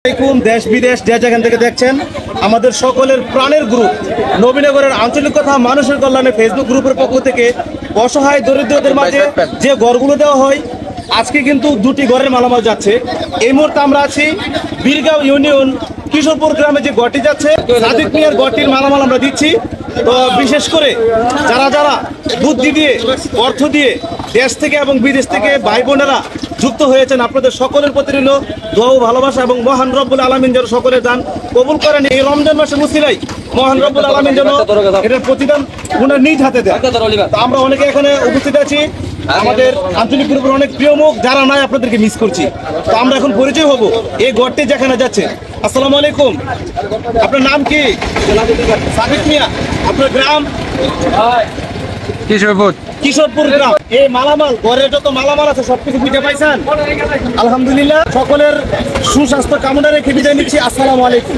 দেশ বিদেশ যে যেখান থেকে দেখছেন আমাদের সকলের প্রাণের গ্রুপ নবীনগরের আঞ্চলিক কথা মানুষের কল্যাণে ফেসবুক গ্রুপের পক্ষ থেকে অসহায় দরিদ্রদের মাঝে যে ঘরগুলো দেওয়া হয় আজকে কিন্তু দুটি ঘরের মালামাল যাচ্ছে। এই মুহূর্তে আমরা আছি বীরগাঁও ইউনিয়ন কিশোরপুর গ্রামে যে ঘরটি যাচ্ছে সাদিক মিয়ার ঘরটির মালামাল আমরা দিচ্ছি। তো বিশেষ করে যারা যারা বুদ্ধি দিয়ে অর্থ দিয়ে দেশ থেকে এবং বিদেশ থেকে ভাই বোনেরা যুক্ত হয়েছেন আপনাদের সকলের প্রতি রইল দোয়া ও ভালোবাসা এবং মহান রব্বুল আলামিন যেন সকলের দান কবুল করেন। এই রমজান মাসে মুসিলাই মহান রব্বুল আলামিন যেন এটার প্রতিদান উনার নিজ হাতে দেন। তো আমরা অনেকে এখানে উপস্থিত আছি, আমাদের আঞ্চলিক গ্রুপের অনেক প্রিয় মুখ যারা নাই আপনাদেরকে মিস করছি। তো আমরা এখন পরিচয় হব এই ঘরটি যেখানে যাচ্ছে। আসসালামু আলাইকুম, আপনার নাম কি? সাদিক মিয়া। আপনার গ্রাম? কিশোরপুর গ্রাম। এই মালামাল ঘরের যত মালামাল আছে সবকিছু বুঝে পাইছেন? আলহামদুলিল্লাহ, সকলের সুস্বাস্থ্য কামনা রেখে বিদায় নিচ্ছি। আসসালামু আলাইকুম।